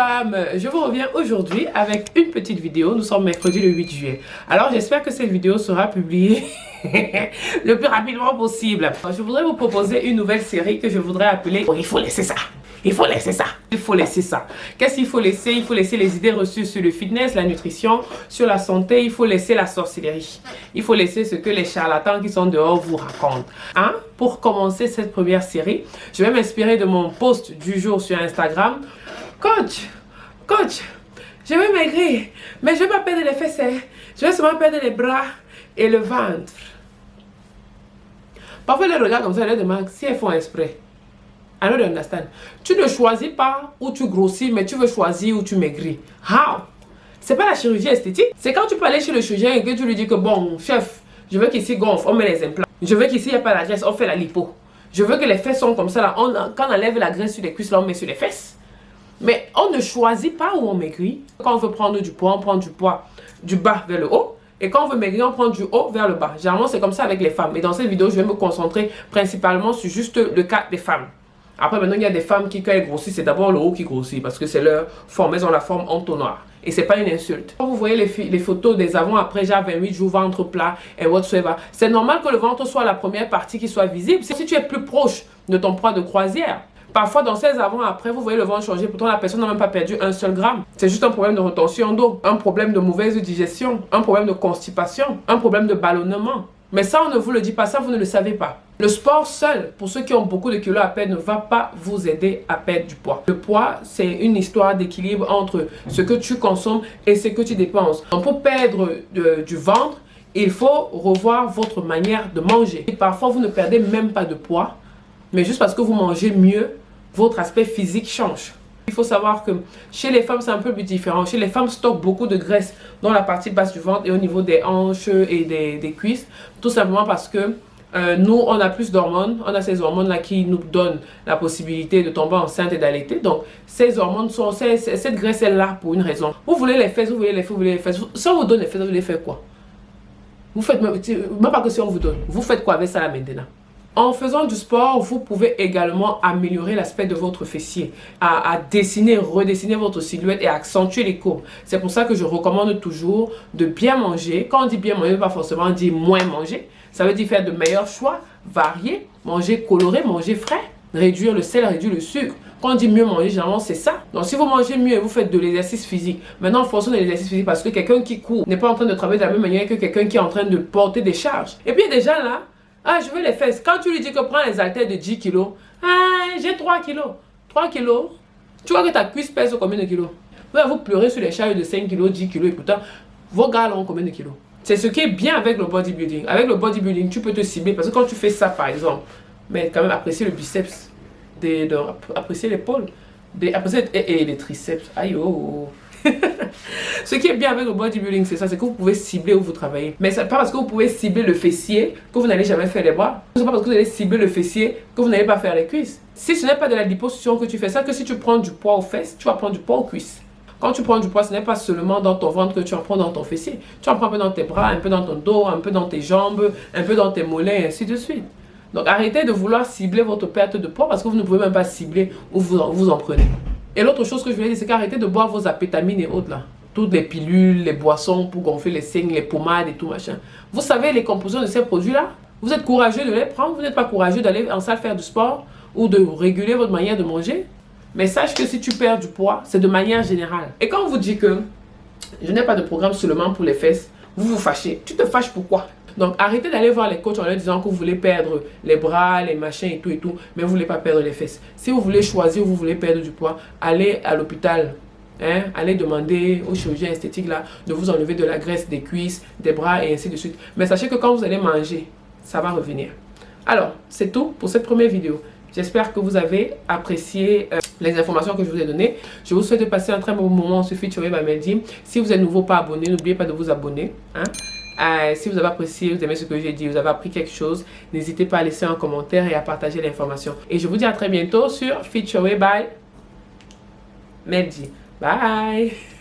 femmes, je vous reviens aujourd'hui avec une petite vidéo. Nous sommes mercredi le 8 juillet. Alors j'espère que cette vidéo sera publiée le plus rapidement possible. Je voudrais vous proposer une nouvelle série que je voudrais appeler « Il faut laisser ça ». Il faut laisser ça. Il faut laisser ça. Qu'est-ce qu'il faut laisser? Il faut laisser les idées reçues sur le fitness, la nutrition, sur la santé. Il faut laisser la sorcellerie. Il faut laisser ce que les charlatans qui sont dehors vous racontent. Hein? Pour commencer cette première série, je vais m'inspirer de mon post du jour sur Instagram. Coach, je vais maigrir, mais je vais pas perdre les fesses. Je vais seulement perdre les bras et le ventre. Parfois, les regards comme ça, les demandent si elles font exprès. I don't understand. Tu ne choisis pas où tu grossis, mais tu veux choisir où tu maigris. How? C'est pas la chirurgie esthétique. C'est quand tu peux aller chez le chirurgien et que tu lui dis que bon, chef, je veux qu'ici gonfle, on met les implants. Je veux qu'ici il n'y a pas la graisse, on fait la lipo. Je veux que les fesses sont comme ça là. Quand on enlève la graisse sur les cuisses, là, on met sur les fesses. Mais on ne choisit pas où on maigrit. Quand on veut prendre du poids, on prend du poids du bas vers le haut. Et quand on veut maigrir, on prend du haut vers le bas. Généralement, c'est comme ça avec les femmes. Et dans cette vidéo, je vais me concentrer principalement sur juste le cas des femmes. Après, maintenant, il y a des femmes qui, quand elles grossissent, c'est d'abord le haut qui grossit parce que c'est leur forme. Elles ont la forme entonnoir. Et c'est pas une insulte. Quand vous voyez les photos des avant-après, genre 28 jours, ventre plat et whatsoever, c'est normal que le ventre soit la première partie qui soit visible. Si tu es plus proche de ton poids de croisière, parfois dans ces avant-après, vous voyez le ventre changer. Pourtant, la personne n'a même pas perdu un seul gramme. C'est juste un problème de retention d'eau, un problème de mauvaise digestion, un problème de constipation, un problème de ballonnement. Mais ça, on ne vous le dit pas, ça, vous ne le savez pas. Le sport seul, pour ceux qui ont beaucoup de kilos à perdre, ne va pas vous aider à perdre du poids. Le poids, c'est une histoire d'équilibre entre ce que tu consommes et ce que tu dépenses. Donc, pour perdre du ventre, il faut revoir votre manière de manger. Et parfois, vous ne perdez même pas de poids, mais juste parce que vous mangez mieux, votre aspect physique change. Il faut savoir que chez les femmes, c'est un peu plus différent. Chez les femmes, stockent beaucoup de graisse dans la partie basse du ventre et au niveau des hanches et des cuisses. Tout simplement parce que nous, on a plus d'hormones. On a ces hormones-là qui nous donnent la possibilité de tomber enceinte et d'allaiter. Donc, ces hormones sont... Cette graisse est là pour une raison. Vous voulez les fesses, vous voulez les fesses, vous voulez les fesses. Si on vous donne les fesses, vous voulez faire quoi? Vous faites... Même pas que si on vous donne. Vous faites quoi avec ça là maintenant? En faisant du sport, vous pouvez également améliorer l'aspect de votre fessier, à dessiner, redessiner votre silhouette et accentuer les courbes. C'est pour ça que je recommande toujours de bien manger. Quand on dit bien manger, pas forcément dire moins manger. Ça veut dire faire de meilleurs choix, varier, manger coloré, manger frais, réduire le sel, réduire le sucre. Quand on dit mieux manger, généralement c'est ça. Donc si vous mangez mieux et vous faites de l'exercice physique, maintenant forçons de l'exercice physique parce que quelqu'un qui court n'est pas en train de travailler de la même manière que quelqu'un qui est en train de porter des charges. Et puis il y a des gens là, ah, je veux les fesses. Quand tu lui dis que prends les haltères de 10 kilos, ah, j'ai 3 kilos. 3 kilos. Tu vois que ta cuisse pèse combien de kilos? Vous pleurez sur les charges de 5 kilos, 10 kilos et pourtant, vos gars ont combien de kilos? C'est ce qui est bien avec le bodybuilding. Avec le bodybuilding, tu peux te cibler parce que quand tu fais ça, par exemple, mais quand même apprécier le biceps, apprécier l'épaule, apprécier et les triceps. Aïe oh. Ce qui est bien avec le bodybuilding, c'est ça, c'est que vous pouvez cibler où vous travaillez. Mais c'est pas parce que vous pouvez cibler le fessier que vous n'allez jamais faire les bras. C'est pas parce que vous allez cibler le fessier que vous n'allez pas faire les cuisses. Si ce n'est pas de la liposuction que tu fais ça, que si tu prends du poids aux fesses, tu vas prendre du poids aux cuisses. Quand tu prends du poids, ce n'est pas seulement dans ton ventre que tu en prends dans ton fessier. Tu en prends un peu dans tes bras, un peu dans ton dos, un peu dans tes jambes, un peu dans tes mollets, et ainsi de suite. Donc arrêtez de vouloir cibler votre perte de poids parce que vous ne pouvez même pas cibler où vous en prenez. Et l'autre chose que je voulais dire, c'est qu'arrêtez de boire vos apétamines et autres là. Toutes les pilules, les boissons pour gonfler les seins, les pommades et tout machin. Vous savez les composants de ces produits-là? Vous êtes courageux de les prendre? Vous n'êtes pas courageux d'aller en salle faire du sport ou de réguler votre manière de manger? Mais sache que si tu perds du poids, c'est de manière générale. Et quand on vous dit que je n'ai pas de programme seulement pour les fesses, vous vous fâchez. Tu te fâches pourquoi? Donc arrêtez d'aller voir les coachs en leur disant que vous voulez perdre les bras, les machins et tout, mais vous ne voulez pas perdre les fesses. Si vous voulez choisir où vous voulez perdre du poids, allez à l'hôpital. Hein? Allez demander au chirurgien esthétique là, de vous enlever de la graisse des cuisses, des bras et ainsi de suite. Mais sachez que quand vous allez manger, ça va revenir. Alors, c'est tout pour cette première vidéo. J'espère que vous avez apprécié les informations que je vous ai données. Je vous souhaite de passer un très bon moment sur Featuring by Meldy. Si vous êtes nouveau, pas abonné, n'oubliez pas de vous abonner. Hein? Si vous avez apprécié, vous aimez ce que j'ai dit, vous avez appris quelque chose, n'hésitez pas à laisser un commentaire et à partager l'information. Et je vous dis à très bientôt sur Featuring by Meldy. Bye!